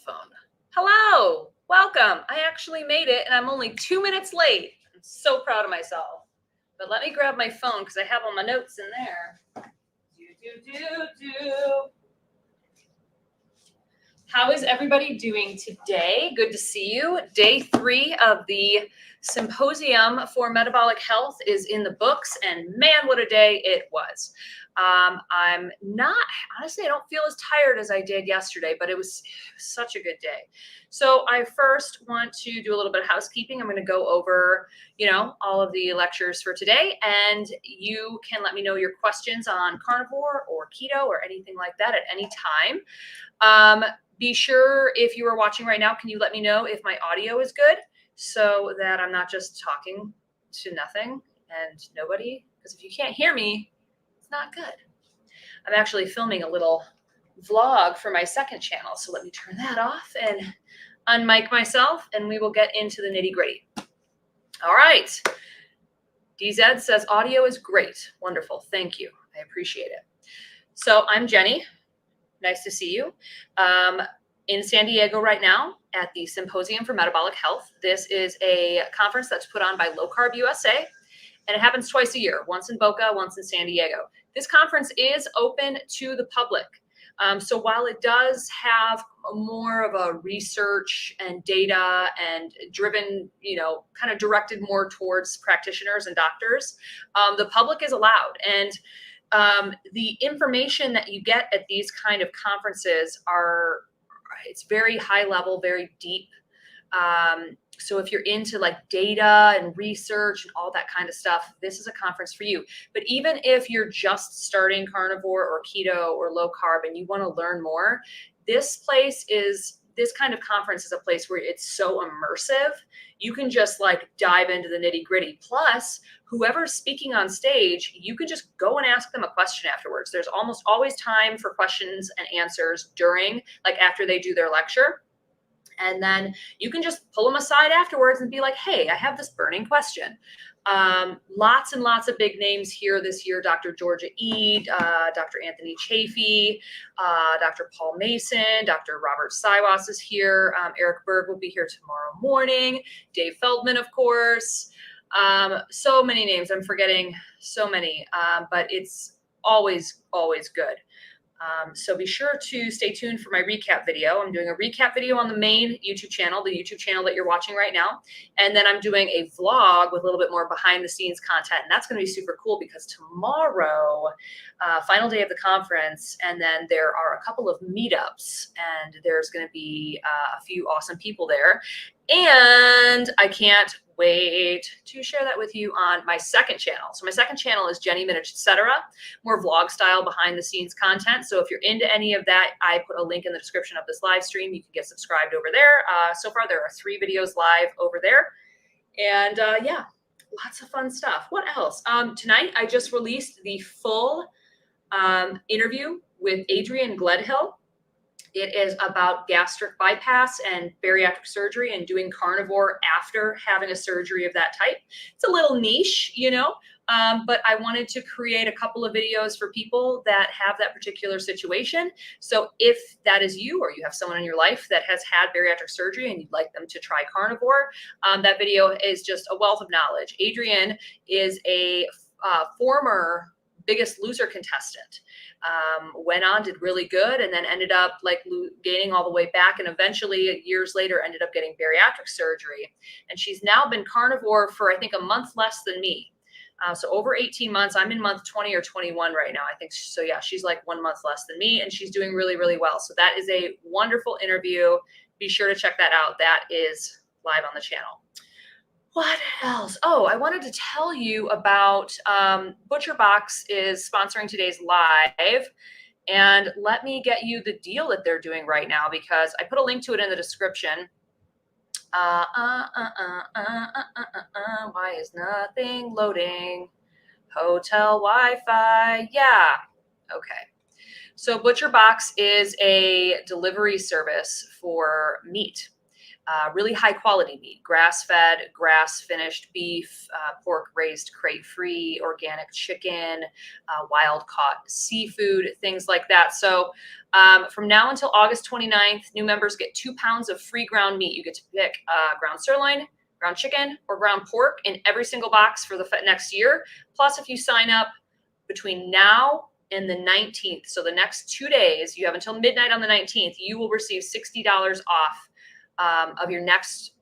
phone. Hello, welcome. I actually made it and I'm only 2 minutes late. I'm so proud of myself. But let me grab my phone because I have all my notes in there. How is everybody doing today? Good to see you. Day 3 of the Symposium for Metabolic Health is in the books, and man, what a day it was. I'm not, honestly, I don't feel as tired as I did yesterday, but it was such a good day. So I first want to do a little bit of housekeeping. I'm going to go over, all of the lectures for today, and you can let me know your questions on carnivore or keto or anything like that at any time. Be sure, if you are watching right now, can you let me know if my audio is good so that I'm not just talking to nothing and nobody? Because if you can't hear me, it's not good. I'm actually filming a little vlog for my second channel, so let me turn that off and unmic myself, and we will get into the nitty-gritty. All right. DZ says audio is great. Wonderful. Thank you. I appreciate it. So I'm Jenny. Nice to see you. In San Diego right now at the Symposium for Metabolic Health. This is a conference that's put on by Low Carb USA, and it happens twice a year, once in Boca, once in San Diego. This conference is open to the public. So while it does have more of a research and data and driven, kind of directed more towards practitioners and doctors, the public is allowed. And the information that you get at these kind of conferences it's very high level, very deep. So if you're into like data and research and all that kind of stuff, this is a conference for you. But even if you're just starting carnivore or keto or low carb and you want to learn more, this kind of conference is a place where it's so immersive. You can just like dive into the nitty gritty. Plus, whoever's speaking on stage, you can just go and ask them a question afterwards. There's almost always time for questions and answers after they do their lecture. And then you can just pull them aside afterwards and be like, hey, I have this burning question. Lots and lots of big names here this year. Dr. Georgia Ede, Dr. Anthony Chafee, Dr. Paul Mason, Dr. Robert Siwas is here. Eric Berg will be here tomorrow morning. Dave Feldman, of course. So many names. I'm forgetting so many, but it's always, always good. So be sure to stay tuned for my recap video. I'm doing a recap video on the main YouTube channel, the YouTube channel that you're watching right now. And then I'm doing a vlog with a little bit more behind the scenes content. And that's going to be super cool because tomorrow, final day of the conference, and then there are a couple of meetups, and there's going to be a few awesome people there. And I can't wait to share that with you on my second channel. So my second channel is Jenny Mitich, etc. More vlog style behind the scenes content. So if you're into any of that, I put a link in the description of this live stream. You can get subscribed over there. So far, there are 3 videos live over there. And yeah, lots of fun stuff. What else? Tonight, I just released the full interview with Adrien Gledhill. It is about gastric bypass and bariatric surgery and doing carnivore after having a surgery of that type. It's a little niche, but I wanted to create a couple of videos for people that have that particular situation. So if that is you, or you have someone in your life that has had bariatric surgery and you'd like them to try carnivore, that video is just a wealth of knowledge. Adrien is a former Biggest Loser contestant. Went on, did really good, and then ended up gaining all the way back, and eventually years later ended up getting bariatric surgery. And she's now been carnivore for, I think, a month less than me. So over 18 months. I'm in month 20 or 21 right now, I think. So yeah, she's like 1 month less than me, and she's doing really, really well. So that is a wonderful interview. Be sure to check that out. That is live on the channel. What else? Oh, I wanted to tell you about ButcherBox is sponsoring today's live. And let me get you the deal that they're doing right now, because I put a link to it in the description. Why is nothing loading? Hotel Wi-Fi. Yeah. Okay. So ButcherBox is a delivery service for meat. really high quality meat, grass-fed, grass-finished beef, pork raised crate-free, organic chicken, wild-caught seafood, things like that. So from now until August 29th, new members get 2 pounds of free ground meat. You get to pick ground sirloin, ground chicken, or ground pork in every single box for the next year. Plus, if you sign up between now and the 19th, so the next 2 days, you have until midnight on the 19th, you will receive $60 off of your next.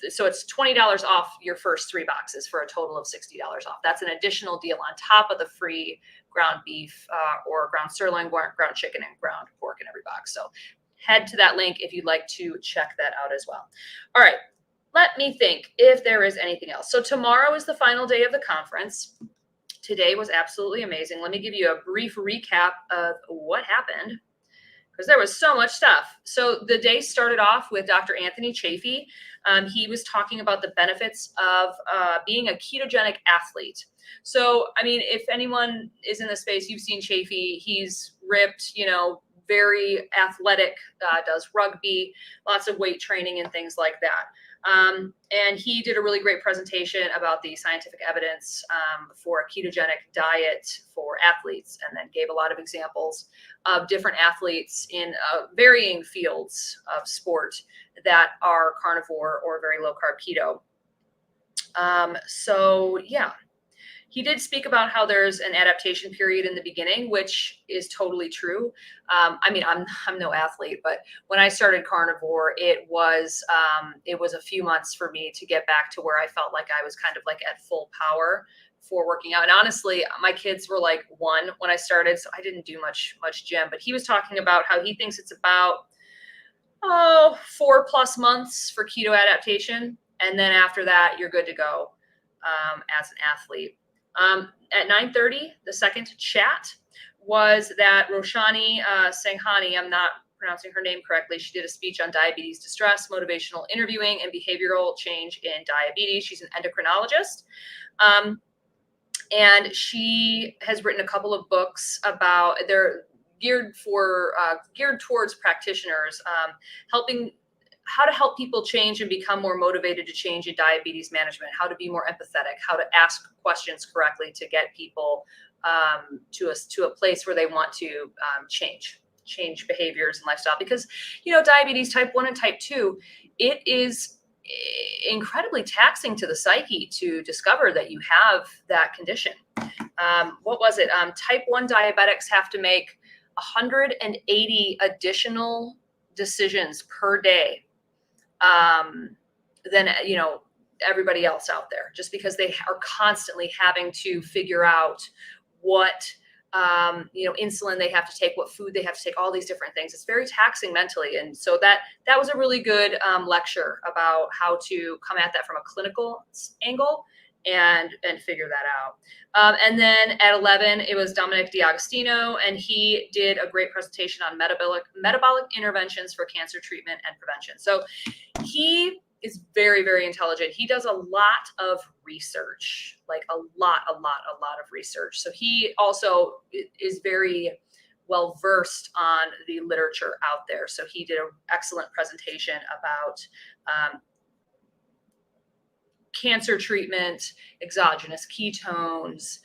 So it's $20 off your first 3 boxes for a total of $60 off. That's an additional deal on top of the free ground beef or ground sirloin, ground chicken, and ground pork in every box. So head to that link if you'd like to check that out as well. All right, let me think if there is anything else. So tomorrow is the final day of the conference. Today was absolutely amazing. Let me give you a brief recap of what happened, because there was so much stuff. So the day started off with Dr. Anthony Chafee. He was talking about the benefits of being a ketogenic athlete. So, I mean, if anyone is in the space, you've seen Chafee. He's ripped, very athletic, does rugby, lots of weight training and things like that. And he did a really great presentation about the scientific evidence for a ketogenic diet for athletes, and then gave a lot of examples of different athletes in varying fields of sport that are carnivore or very low carb keto. So yeah, he did speak about how there's an adaptation period in the beginning, which is totally true. I mean, I'm no athlete, but when I started carnivore, it was a few months for me to get back to where I felt like I was kind of like at full power for working out. And honestly, my kids were like 1 when I started, so I didn't do much gym. But he was talking about how he thinks it's about 4+ months for keto adaptation, and then after that, you're good to go as an athlete. At 9:30, the second chat was that Roshani Sanghani, I'm not pronouncing her name correctly, she did a speech on diabetes distress, motivational interviewing, and behavioral change in diabetes. She's an endocrinologist. And she has written a couple of books about, they're geared towards practitioners, how to help people change and become more motivated to change in diabetes management, how to be more empathetic, how to ask questions correctly to get people to a place where they want to change behaviors and lifestyle. Because, diabetes type 1 and type 2, it is incredibly taxing to the psyche to discover that you have that condition. What was it? Type 1 diabetics have to make 180 additional decisions per day than everybody else out there, just because they are constantly having to figure out what insulin they have to take, what food they have to take, all these different things. It's very taxing mentally. And so that was a really good lecture about how to come at that from a clinical angle and figure that out. And then at 11, it was Dominic D'Agostino, and he did a great presentation on metabolic interventions for cancer treatment and prevention. So he is very, very intelligent. He does a lot of research, like a lot of research. So he also is very well versed on the literature out there. So he did an excellent presentation about cancer treatment, exogenous ketones,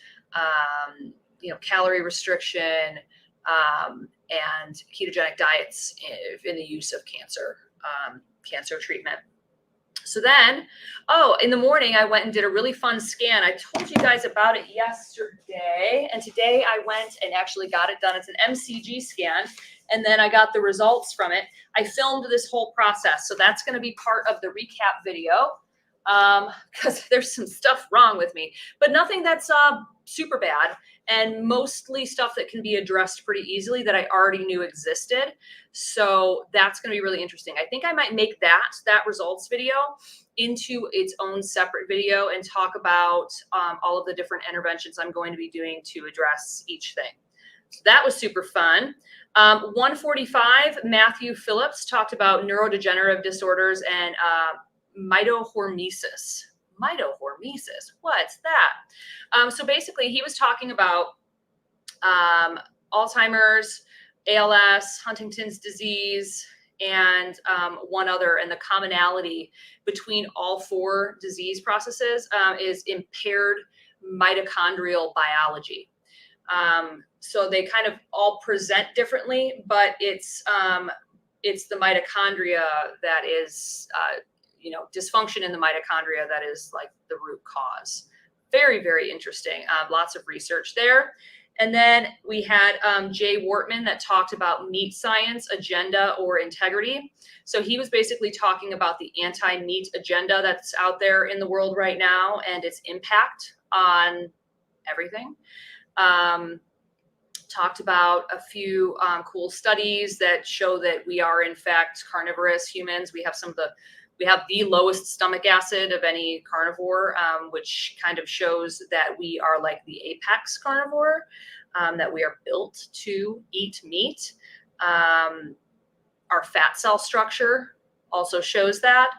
calorie restriction, and ketogenic diets in the use of cancer treatment. So then, in the morning, I went and did a really fun scan. I told you guys about it yesterday, and today I went and actually got it done. It's an MCG scan, and then I got the results from it. I filmed this whole process, so that's going to be part of the recap video, because there's some stuff wrong with me, but nothing that's super bad, and mostly stuff that can be addressed pretty easily that I already knew existed. So that's going to be really interesting. I think I might make that results video into its own separate video and talk about all of the different interventions I'm going to be doing to address each thing. So that was super fun. 145, Matthew Phillips talked about neurodegenerative disorders and mitohormesis. What's that? So basically, he was talking about Alzheimer's, ALS, Huntington's disease, and one other. And the commonality between all 4 disease processes is impaired mitochondrial biology. So they kind of all present differently, but it's the mitochondria that is, dysfunction in the mitochondria that is like the root cause. Very, very interesting. Lots of research there. And then we had Jay Wortman that talked about meat science, agenda, or integrity. So he was basically talking about the anti-meat agenda that's out there in the world right now and its impact on everything. Talked about a few cool studies that show that we are in fact carnivorous humans. We have the lowest stomach acid of any carnivore, which kind of shows that we are like the apex carnivore, that we are built to eat meat. Our fat cell structure also shows that.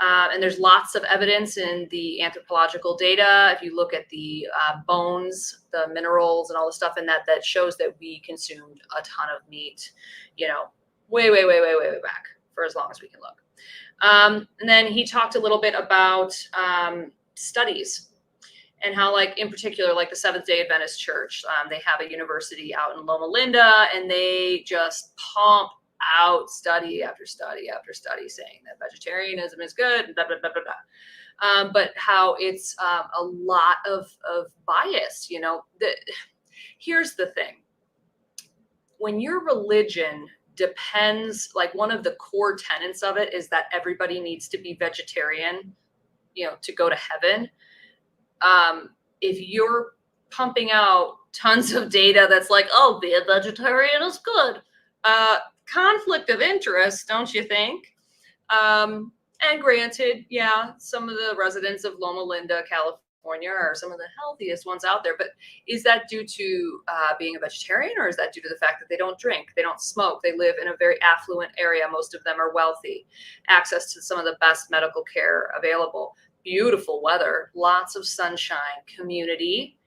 And there's lots of evidence in the anthropological data. If you look at the bones, the minerals, and all the stuff in that shows that we consumed a ton of meat, way back for as long as we can look. And then he talked a little bit about studies and how, like, in particular, like the Seventh-day Adventist Church, they have a university out in Loma Linda, and they just pump out study after study after study saying that vegetarianism is good, blah, blah, blah, blah, blah. But how it's a lot of bias, here's the thing. When your religion depends, like one of the core tenets of it is that everybody needs to be vegetarian, to go to heaven. If you're pumping out tons of data that's like, oh, be a vegetarian is good. Conflict of interest, don't you think? And granted, yeah, some of the residents of Loma Linda, California are some of the healthiest ones out there, but is that due to being a vegetarian, or is that due to the fact that they don't drink, they don't smoke, they live in a very affluent area, most of them are wealthy, access to some of the best medical care available, beautiful weather, lots of sunshine, community?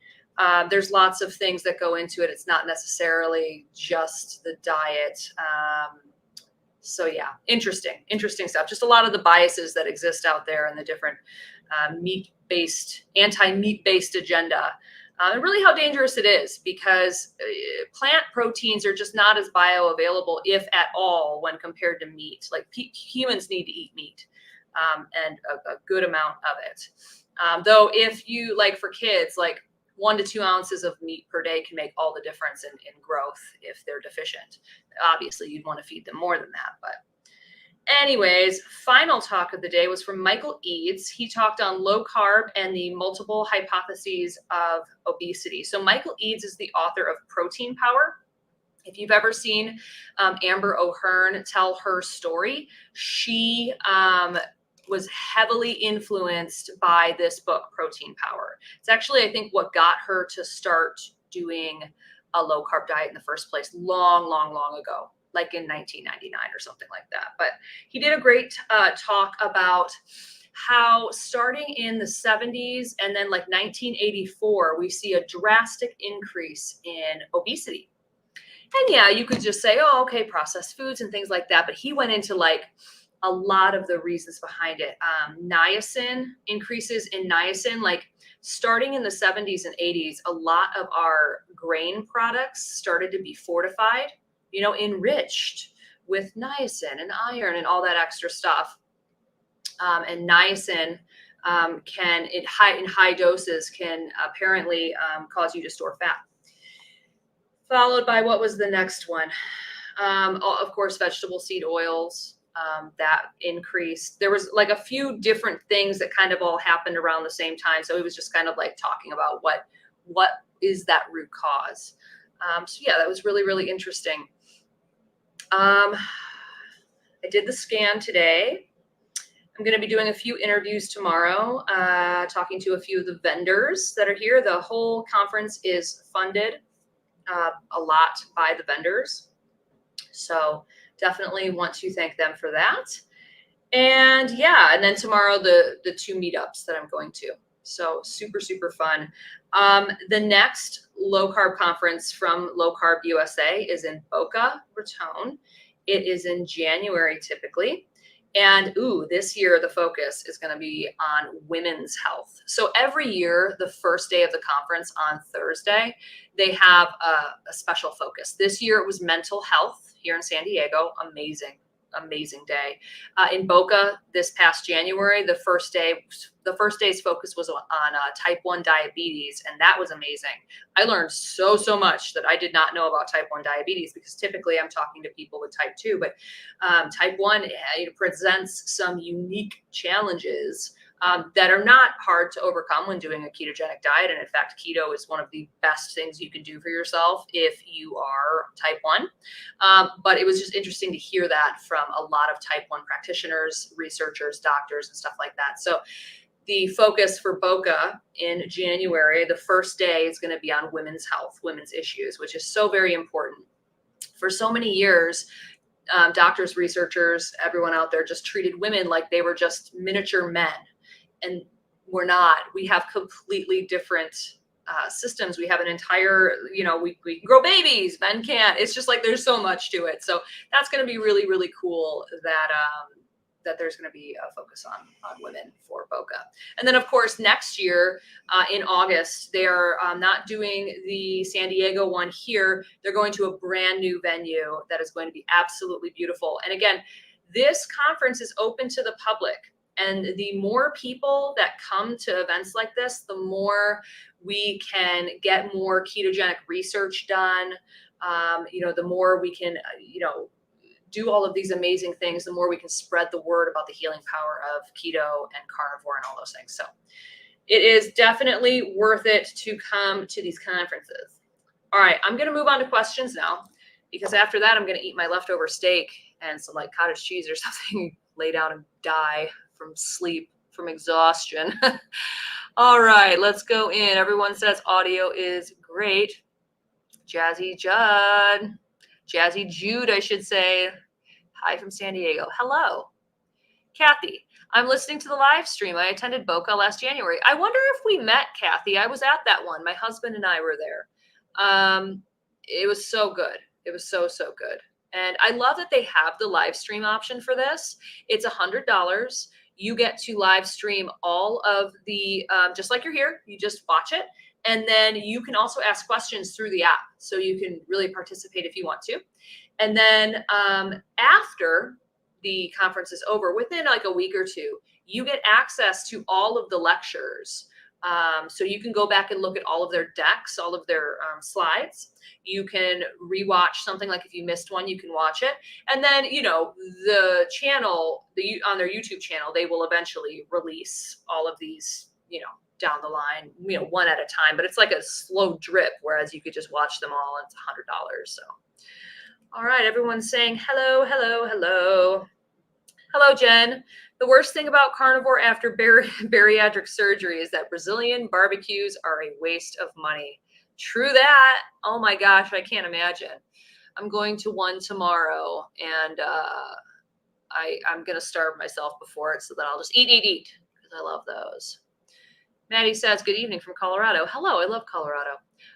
There's lots of things that go into it. It's not necessarily just the diet. So yeah, interesting stuff. Just a lot of the biases that exist out there and the different anti-meat-based agenda. And really how dangerous it is, because plant proteins are just not as bioavailable, if at all, when compared to meat. Like humans need to eat meat, and a good amount of it. Though if you, like for kids, like 1 to 2 ounces of meat per day can make all the difference in growth if they're deficient. Obviously, you'd want to feed them more than that. But anyways, final talk of the day was from Michael Eads. He talked on low carb and the multiple hypotheses of obesity. So Michael Eads is the author of Protein Power. If you've ever seen Amber O'Hearn tell her story, she was heavily influenced by this book, Protein Power. It's actually, I think, what got her to start doing a low carb diet in the first place, long ago, like in 1999 or something like that. But he did a great talk about how starting in the 70s and then like 1984, we see a drastic increase in obesity. And yeah, you could just say, oh, okay, processed foods and things like that. But he went into like a lot of the reasons behind it. Niacin, increases in niacin, like starting in the 70s and 80s, a lot of our grain products started to be fortified, enriched with niacin and iron and all that extra stuff. And niacin in high doses can apparently cause you to store fat. Followed by, what was the next one? Of course, vegetable seed oils. That increased. There was like a few different things that kind of all happened around the same time. So it was just kind of like talking about what is that root cause. So yeah, that was really interesting. I did the scan today. I'm going to be doing a few interviews tomorrow, talking to a few of the vendors that are here. The whole conference is funded a lot by the vendors. So definitely want to thank them for that. And yeah, and then tomorrow, the 2 meetups that I'm going to. So super fun. The next low carb conference from Low Carb USA is in Boca Raton It is in January typically. And this year the focus is going to be on women's health. So every year, the first day of the conference on Thursday, they have a special focus. This year it was mental health here in San Diego. Amazing day. In Boca this past January, the first day's focus was on type 1 diabetes, and that was amazing. I learned so much that I did not know about type 1 diabetes, because typically I'm talking to people with type 2, but type 1 presents some unique challenges that are not hard to overcome when doing a ketogenic diet. And in fact, keto is one of the best things you can do for yourself if you are type 1. But it was just interesting to hear that from a lot of type 1 practitioners, researchers, doctors, and stuff like that. So the focus for Boca in January, the first day, is going to be on women's health, women's issues, which is so very important. For so many years, doctors, researchers, everyone out there just treated women like they were just miniature men. And we're not. We have completely different systems. We have an entire, we can grow babies, men can't. It's just like there's so much to it. So that's going to be really, really cool that there's going to be a focus on women for Boca. And then, of course, next year in August, they are not doing the San Diego one here. They're going to a brand new venue that is going to be absolutely beautiful. And again, this conference is open to the public. And the more people that come to events like this, the more we can get more ketogenic research done. The more we can, do all of these amazing things, the more we can spread the word about the healing power of keto and carnivore and all those things. So it is definitely worth it to come to these conferences. All right, I'm going to move on to questions now, because after that, I'm going to eat my leftover steak and some like cottage cheese or something, lay down and die from sleep, from exhaustion. All right, let's go in. Everyone says audio is great. Jazzy Jude, I should say. Hi from San Diego. Hello. Kathy, I'm listening to the live stream. I attended Boca last January. I wonder if we met, Kathy. I was at that one. My husband and I were there. It was so good. It was so good. And I love that they have the live stream option for this. It's $100. You get to live stream all of the, just like you're here, you just watch it. And then you can also ask questions through the app. So you can really participate if you want to. And then after the conference is over, within like a week or two, you get access to all of the lectures. So you can go back and look at all of their decks, all of their slides. You can rewatch something, like if you missed one, you can watch it. And then, the channel, on their YouTube channel, they will eventually release all of these, down the line, one at a time. But it's like a slow drip, whereas you could just watch them all, and it's $100. So, all right, everyone's saying hello. Hello, Jen. The worst thing about carnivore after bariatric surgery is that Brazilian barbecues are a waste of money. True that. Oh my gosh, I can't imagine. I'm going to one tomorrow, and I'm going to starve myself before it, so that I'll just eat, because I love those. Maddie says, good evening from Colorado. Hello, I love Colorado.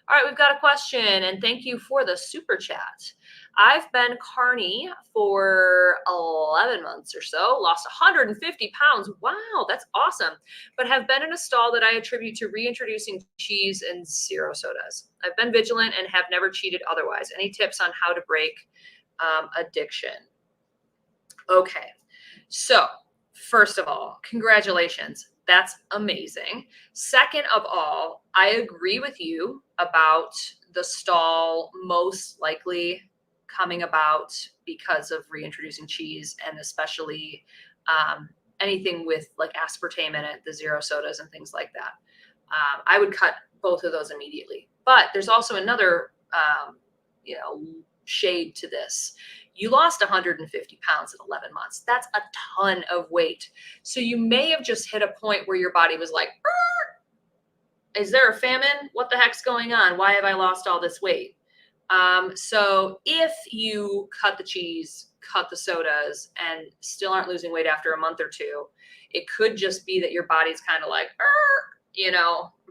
All right, we've got a question, and thank you for the super chat. I've been carny for 11 months or so, lost 150 pounds. Wow, that's awesome. But have been in a stall that I attribute to reintroducing cheese and zero sodas. I've been vigilant and have never cheated otherwise. Any tips on how to break addiction? Okay, so first of all, congratulations. That's amazing. Second of all, I agree with you about the stall most likely coming about because of reintroducing cheese, and especially anything with like aspartame in it, the zero sodas and things like that. I would cut both of those immediately. But there's also another, shade to this. You lost 150 pounds in 11 months. That's a ton of weight. So you may have just hit a point where your body was like, is there a famine? What the heck's going on? Why have I lost all this weight? So if you cut the cheese, cut the sodas, and still aren't losing weight after a month or two, it could just be that your body's kind of like, I'm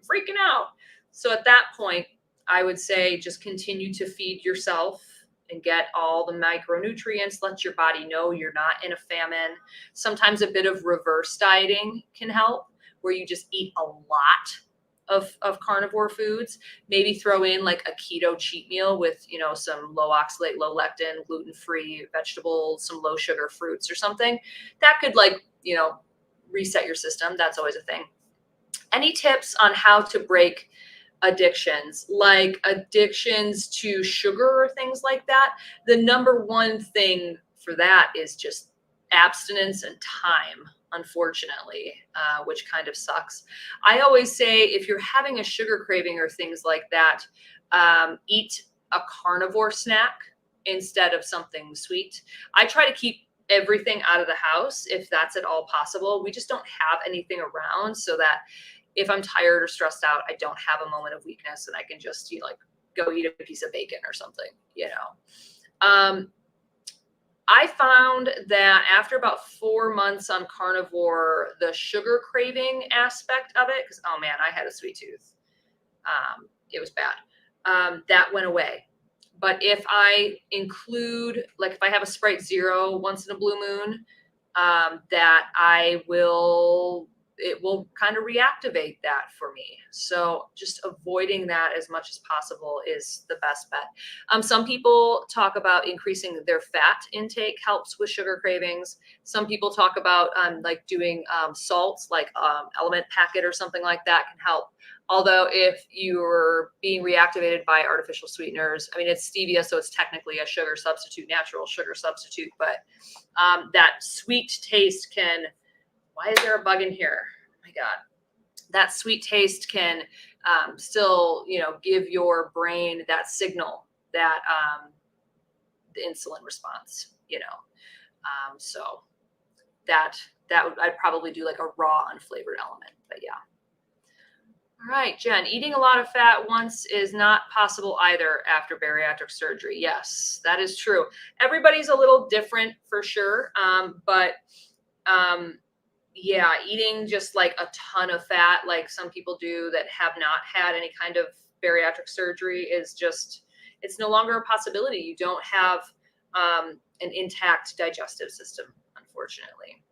freaking out. So at that point, I would say just continue to feed yourself and get all the micronutrients, let your body know you're not in a famine. Sometimes a bit of reverse dieting can help, where you just eat a lot of carnivore foods. Maybe throw in like a keto cheat meal with, some low oxalate, low lectin, gluten-free vegetables, some low sugar fruits or something. That could reset your system. That's always a thing. Any tips on how to break addictions, like addictions to sugar or things like that? The number one thing for that is just abstinence and time, unfortunately, which kind of sucks. I always say if you're having a sugar craving or things like that, eat a carnivore snack instead of something sweet. I try to keep everything out of the house if that's at all possible. We just don't have anything around, so that if I'm tired or stressed out, I don't have a moment of weakness and I can just go eat a piece of bacon or something. I found that after about 4 months on carnivore, the sugar craving aspect of it, because, oh man, I had a sweet tooth. It was bad. That went away. But if I include, like if I have a Sprite Zero once in a blue moon, it will kind of reactivate that for me. So just avoiding that as much as possible is the best bet. Some people talk about increasing their fat intake helps with sugar cravings. Some people talk about doing salts, like Element Packet or something like that can help. Although if you're being reactivated by artificial sweeteners, I mean, it's stevia, so it's technically a sugar substitute, natural sugar substitute, but that sweet taste can, why is there a bug in here? Oh my God. That sweet taste can still, give your brain that signal that the insulin response, so that would, I'd probably do like a raw unflavored element, but yeah. All right, Jen, eating a lot of fat once is not possible either after bariatric surgery. Yes, that is true. Everybody's a little different for sure. Yeah, eating just like a ton of fat, like some people do that have not had any kind of bariatric surgery, is just, it's no longer a possibility. You don't have an intact digestive system, unfortunately.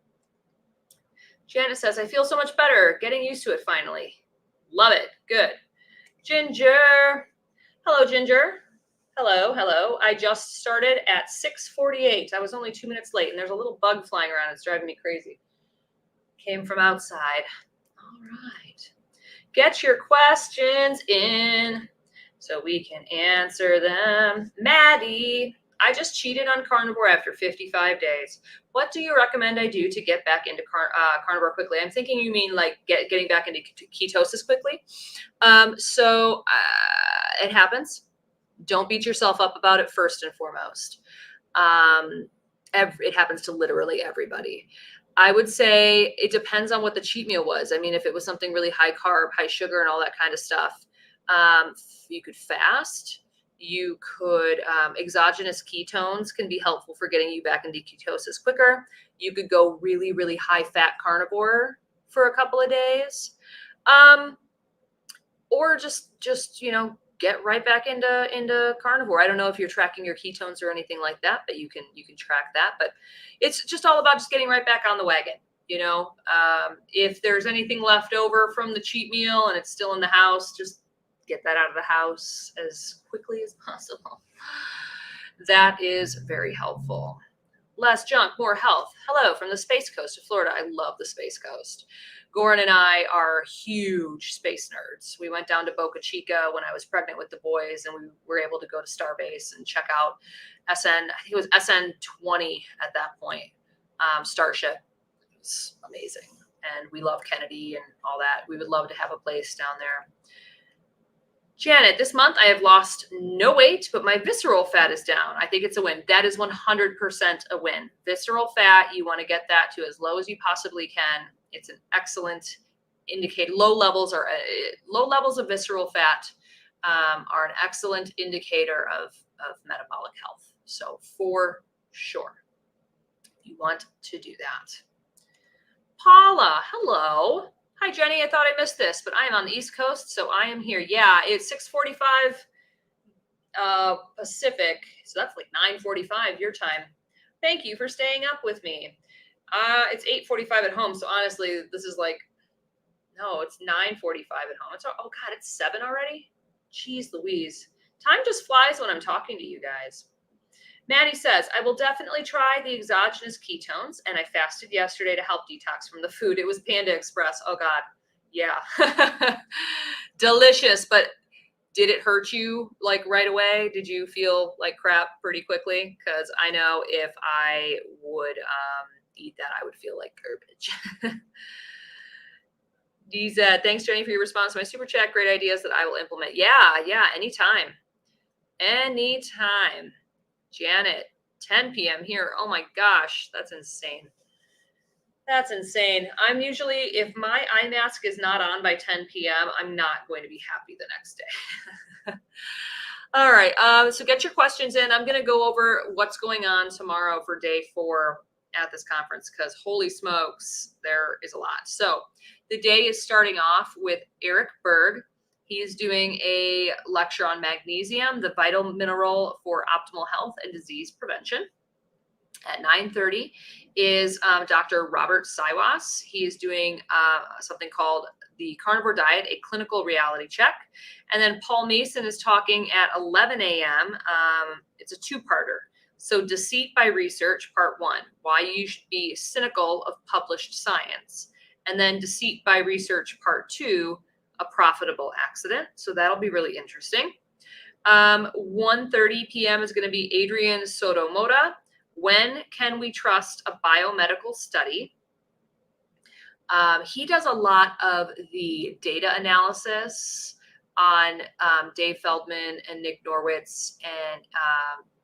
Janet says, I feel so much better. Getting used to it finally. Love it. Good. Ginger. Hello, Ginger. Hello. I just started at 6:48. I was only 2 minutes late, and there's a little bug flying around. It's driving me crazy. Came from outside. All right. Get your questions in so we can answer them. Maddie, I just cheated on carnivore after 55 days. What do you recommend I do to get back into carnivore quickly? I'm thinking you mean like getting back into ketosis quickly. So it happens. Don't beat yourself up about it first and foremost. It happens to literally everybody. I would say it depends on what the cheat meal was. I mean, if it was something really high carb, high sugar, and all that kind of stuff, you could fast. You could, exogenous ketones can be helpful for getting you back into ketosis quicker. You could go really, really high fat carnivore for a couple of days. Or just, get right back into carnivore. I don't know if you're tracking your ketones or anything like that, but you can track that. But it's just all about just getting right back on the wagon. If there's anything left over from the cheat meal and it's still in the house, just get that out of the house as quickly as possible. That is very helpful. Less junk, more health. Hello from the Space Coast of Florida. I love the Space Coast. Goran and I are huge space nerds. We went down to Boca Chica when I was pregnant with the boys, and we were able to go to Starbase and check out I think it was SN20 at that point, Starship. It was amazing. And we love Kennedy and all that. We would love to have a place down there. Janet, this month I have lost no weight, but my visceral fat is down. I think it's a win. That is 100% a win. Visceral fat, you want to get that to as low as you possibly can. It's an excellent indicator. Low levels of visceral fat are an excellent indicator of metabolic health. So for sure, you want to do that. Paula, hello. Hi, Jenny. I thought I missed this, but I am on the East Coast, so I am here. Yeah, it's 6:45 Pacific. So that's like 9:45 your time. Thank you for staying up with me. It's 8:45 at home. So honestly, this is like, no, it's 9:45 at home. It's, oh God, it's 7 already. Jeez Louise. Time just flies when I'm talking to you guys. Maddie says, I will definitely try the exogenous ketones, and I fasted yesterday to help detox from the food. It was Panda Express. Oh God. Yeah. Delicious, but did it hurt you like right away? Did you feel like crap pretty quickly? Because I know if I would eat that, I would feel like garbage. Dee said, thanks, Jenny, for your response to my super chat. Great ideas that I will implement. Yeah, anytime. Anytime. Janet, 10 p.m. here. Oh my gosh, that's insane. That's insane. I'm usually, if my eye mask is not on by 10 p.m., I'm not going to be happy the next day. All right. So get your questions in. I'm going to go over what's going on tomorrow for day 4 at this conference, because holy smokes, there is a lot. So the day is starting off with Eric Berg. He is doing a lecture on magnesium, the vital mineral for optimal health and disease prevention. At 9:30 is Dr. Robert Siwas. He is doing something called the Carnivore Diet, a clinical reality check. And then Paul Mason is talking at 11 a.m. It's a two-parter. So Deceit by Research, part 1, why you should be cynical of published science. And then Deceit by Research, part 2, a profitable accident. So that'll be really interesting. 1:30 p.m. is going to be Adrien Sotomoda. When can we trust a biomedical study? He does a lot of the data analysis on Dave Feldman and Nick Norwitz and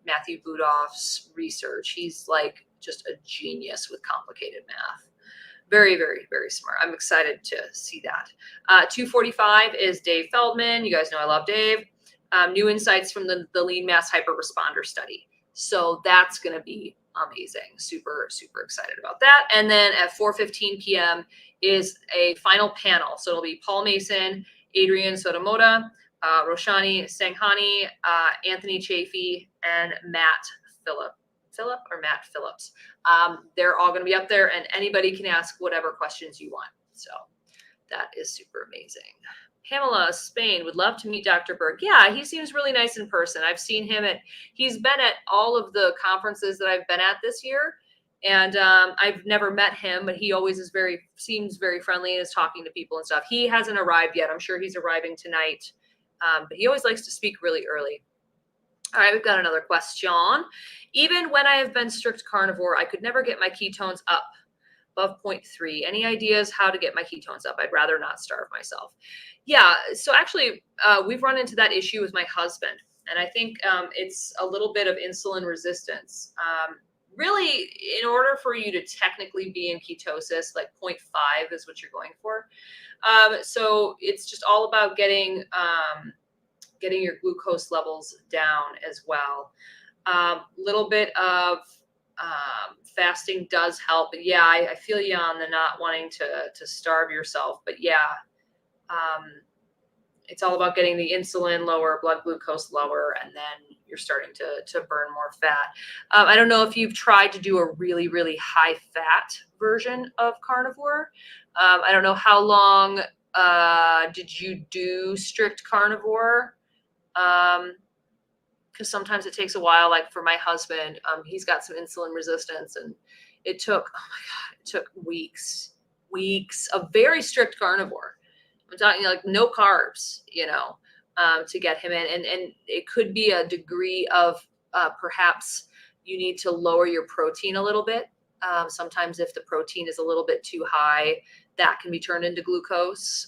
Matthew Budoff's research. He's like just a genius with complicated math. Very, very, very smart. I'm excited to see that. 2:45 is Dave Feldman. You guys know I love Dave. New insights from the lean mass hyper-responder study. So that's going to be amazing. Super, super excited about that. And then at 4:15 p.m. is a final panel. So it'll be Paul Mason, Adrien Sotomoda, Roshani Sanghani, Anthony Chafee, and Matt Phillips. They're all going to be up there, and anybody can ask whatever questions you want. So that is super amazing. Pamela, Spain, would love to meet Dr. Berg. Yeah, he seems really nice in person. I've seen him he's been at all of the conferences that I've been at this year. And I've never met him, but he always seems very friendly and is talking to people and stuff. He hasn't arrived yet. I'm sure he's arriving tonight. But he always likes to speak really early. All right, we've got another question. Even when I have been strict carnivore, I could never get my ketones up above 0.3. Any ideas how to get my ketones up? I'd rather not starve myself. Yeah, so actually, we've run into that issue with my husband. And I think it's a little bit of insulin resistance. Really, in order for you to technically be in ketosis, like 0.5 is what you're going for. So it's just all about getting your glucose levels down as well. Little bit of fasting does help. But yeah, I feel you on the not wanting to starve yourself. But yeah, it's all about getting the insulin lower, blood glucose lower, and then you're starting to burn more fat. I don't know if you've tried to do a really, really high fat version of carnivore. I don't know how long did you do strict carnivore? Because sometimes it takes a while. Like for my husband, he's got some insulin resistance, and it took weeks of very strict carnivore. I'm talking like no carbs, to get him in. And it could be a degree of perhaps you need to lower your protein a little bit. Sometimes if the protein is a little bit too high, that can be turned into glucose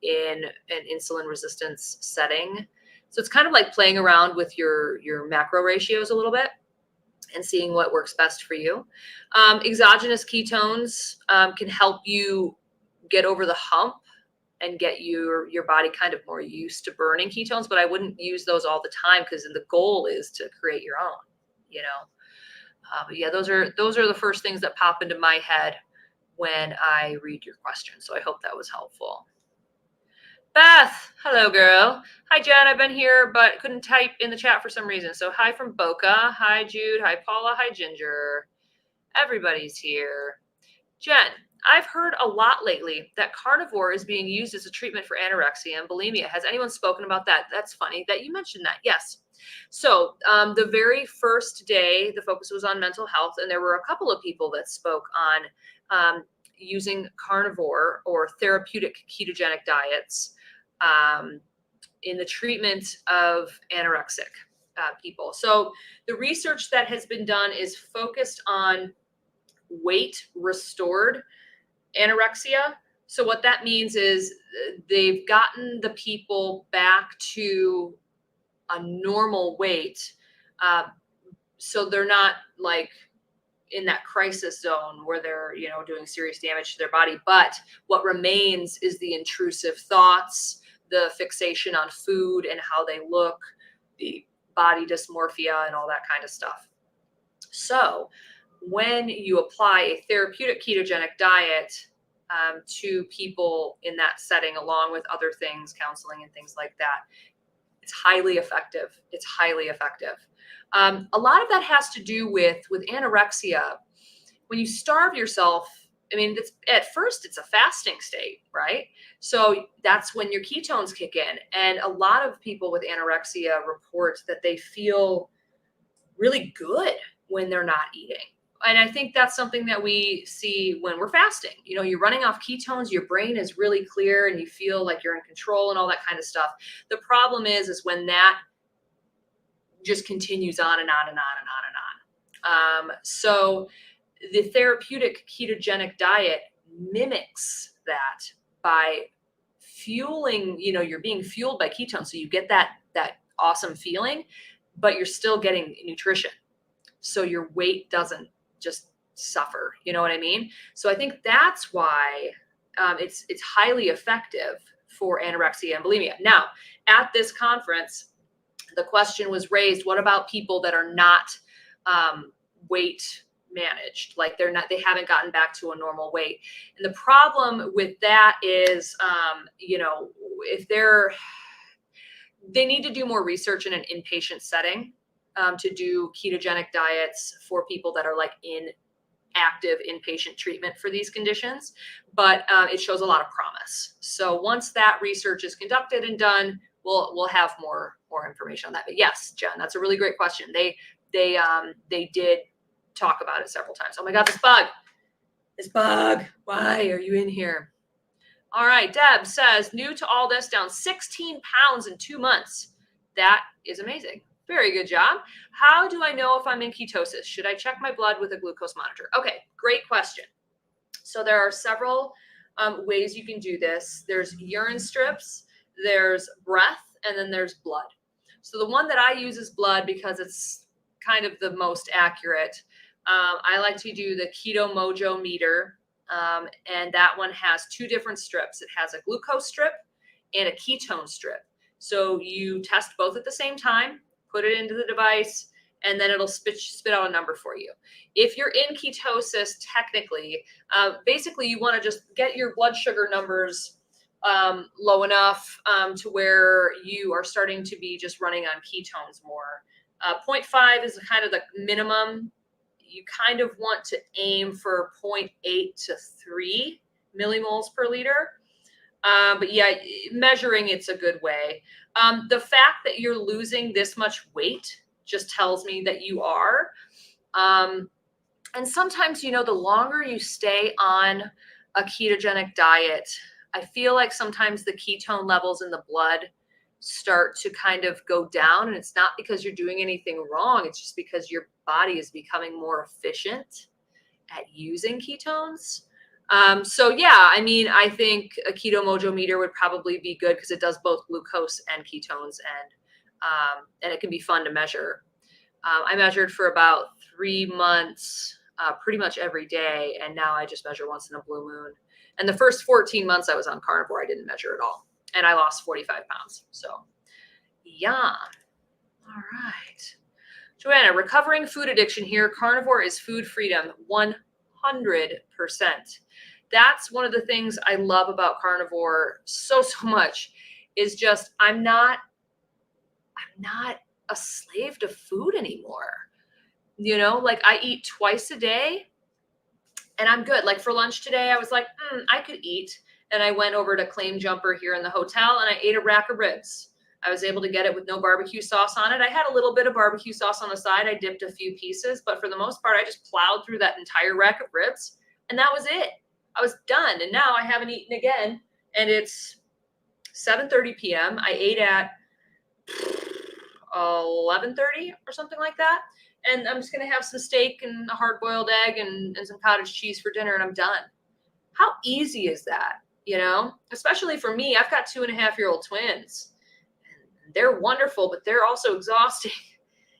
in an insulin resistance setting. So it's kind of like playing around with your macro ratios a little bit and seeing what works best for you. Exogenous ketones can help you get over the hump and get your body kind of more used to burning ketones, but I wouldn't use those all the time because the goal is to create your own, But yeah, those are the first things that pop into my head when I read your question. So I hope that was helpful. Beth, hello, girl. Hi, Jen. I've been here, but couldn't type in the chat for some reason. So hi from Boca. Hi, Jude. Hi, Paula. Hi, Ginger. Everybody's here. Jen, I've heard a lot lately that carnivore is being used as a treatment for anorexia and bulimia. Has anyone spoken about that? That's funny that you mentioned that. Yes. So the very first day, the focus was on mental health, and there were a couple of people that spoke on using carnivore or therapeutic ketogenic diets in the treatment of anorexic people. So the research that has been done is focused on weight restored anorexia. So what that means is they've gotten the people back to a normal weight. So they're not like in that crisis zone where they're, doing serious damage to their body. But what remains is the intrusive thoughts, the fixation on food and how they look, the body dysmorphia and all that kind of stuff. So when you apply a therapeutic ketogenic diet to people in that setting, along with other things, counseling and things like that, it's highly effective. It's highly effective. A lot of that has to do with anorexia. When you starve yourself, at first it's a fasting state, right? So that's when your ketones kick in. And a lot of people with anorexia report that they feel really good when they're not eating. And I think that's something that we see when we're fasting. You're running off ketones, your brain is really clear and you feel like you're in control and all that kind of stuff. The problem is when that just continues on and on and on and on and on. So the therapeutic ketogenic diet mimics that by fueling, you're being fueled by ketones. So you get that awesome feeling, but you're still getting nutrition. So your weight doesn't just suffer. You know what I mean? So I think that's why it's highly effective for anorexia and bulimia. Now, at this conference, the question was raised, what about people that are not weight managed? Like they haven't gotten back to a normal weight. And the problem with that is, if they need to do more research in an inpatient setting to do ketogenic diets for people that are like in active inpatient treatment for these conditions, but it shows a lot of promise. So once that research is conducted and done, we'll have more information on that. But yes, Jen, that's a really great question. They did talk about it several times. Oh my God, this bug, why are you in here? All right, Deb says, new to all this, down 16 pounds in 2 months. That is amazing. Very good job. How do I know if I'm in ketosis? Should I check my blood with a glucose monitor? Okay, great question. So there are several ways you can do this. There's urine strips, there's breath, and then there's blood. So the one that I use is blood because it's kind of the most accurate. I like to do the Keto Mojo meter, and that one has 2 different strips. It has a glucose strip and a ketone strip. So you test both at the same time, put it into the device, and then it'll spit out a number for you. If you're in ketosis, technically, basically you want to just get your blood sugar numbers low enough to where you are starting to be just running on ketones more. 0.5 is kind of the minimum. You kind of want to aim for 0.8 to 3 millimoles per liter. But yeah, measuring it's a good way. The fact that you're losing this much weight just tells me that you are. And sometimes, the longer you stay on a ketogenic diet, I feel like sometimes the ketone levels in the blood start to kind of go down, and it's not because you're doing anything wrong. It's just because your body is becoming more efficient at using ketones. So yeah, I think a Keto Mojo meter would probably be good because it does both glucose and ketones, and it can be fun to measure. I measured for about 3 months, pretty much every day, and now I just measure once in a blue moon. And the first 14 months I was on carnivore, I didn't measure at all, and I lost 45 pounds. So yeah, all right. Joanna, recovering food addiction here. Carnivore is food freedom, 100%. That's one of the things I love about carnivore so much is just, I'm not a slave to food anymore. You know, like I eat twice a day and I'm good. Like for lunch today, I was like, I could eat. And I went over to Claim Jumper here in the hotel and I ate a rack of ribs. I was able to get it with no barbecue sauce on it. I had a little bit of barbecue sauce on the side. I dipped a few pieces, but for the most part, I just plowed through that entire rack of ribs and that was it. I was done. And now I haven't eaten again. And it's 7:30 p.m. I ate at 11:30 or something like that. And I'm just going to have some steak and a hard-boiled egg and some cottage cheese for dinner, and I'm done. How easy is that? You know, especially for me, I've got 2.5-year-old twins. They're wonderful, but they're also exhausting,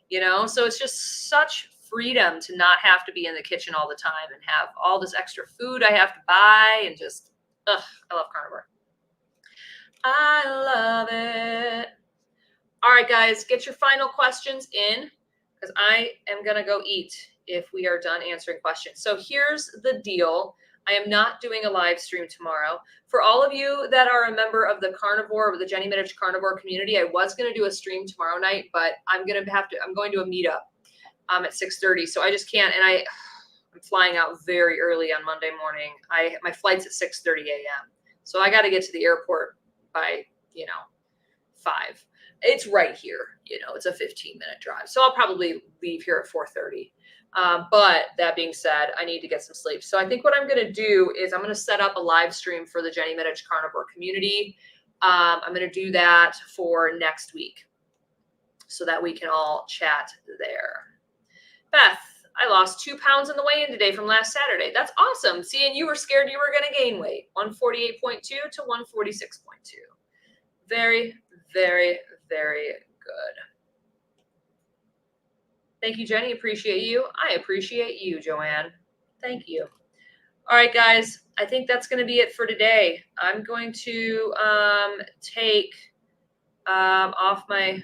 you know? So it's just such freedom to not have to be in the kitchen all the time and have all this extra food I have to buy and just, I love carnivore. I love it. All right, guys, get your final questions in because I am going to go eat if we are done answering questions. So here's the deal. I am not doing a live stream tomorrow. For all of you that are a member of the carnivore, or the Jenny Mitich Carnivore Community, I was going to do a stream tomorrow night, but I'm going to a meetup at 6:30. So I just can't. And I'm flying out very early on Monday morning. My flight's at 6:30 a.m. So I got to get to the airport by, 5. It's right here, it's a 15-minute drive. So I'll probably leave here at 4:30. But that being said, I need to get some sleep. So I think what I'm going to do is I'm going to set up a live stream for the Jenny Mitich Carnivore Community. I'm going to do that for next week so that we can all chat there. Beth, I lost 2 pounds on the weigh-in today from last Saturday. That's awesome. See, and you were scared you were going to gain weight, 148.2 to 146.2. Very, very, very good. Thank you, Jenny. Appreciate you. I appreciate you, Joanne. Thank you. All right, guys. I think that's going to be it for today. I'm going to take off my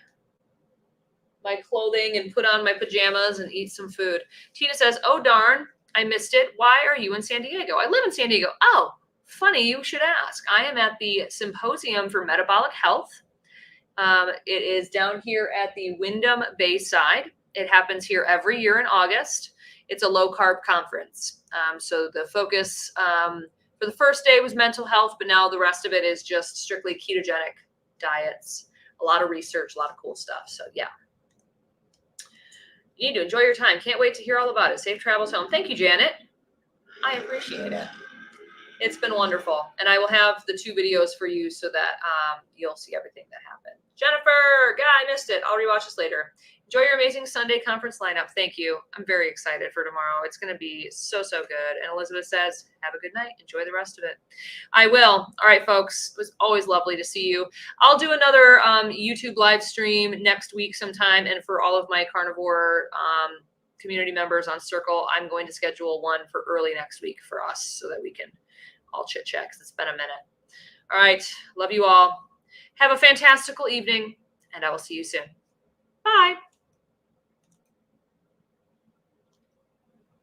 clothing and put on my pajamas and eat some food. Tina says, oh, darn, I missed it. Why are you in San Diego? I live in San Diego. Oh, funny, you should ask. I am at the Symposium for Metabolic Health. It is down here at the Wyndham Bayside. It happens here every year in August. It's a low-carb conference. So the focus for the first day was mental health, but now the rest of it is just strictly ketogenic diets. A lot of research, a lot of cool stuff. So, yeah. You need to enjoy your time. Can't wait to hear all about it. Safe travels home. Thank you, Janet. I appreciate it. It's been wonderful. And I will have the 2 videos for you so that you'll see everything that happened. Jennifer, I missed it. I'll rewatch this later. Enjoy your amazing Sunday conference lineup. Thank you. I'm very excited for tomorrow. It's going to be so, so good. And Elizabeth says, have a good night. Enjoy the rest of it. I will. All right, folks. It was always lovely to see you. I'll do another YouTube live stream next week sometime. And for all of my carnivore community members on Circle, I'm going to schedule one for early next week for us so that we can all chit chat because it's been a minute. All right. Love you all. Have a fantastical evening, and I will see you soon. Bye.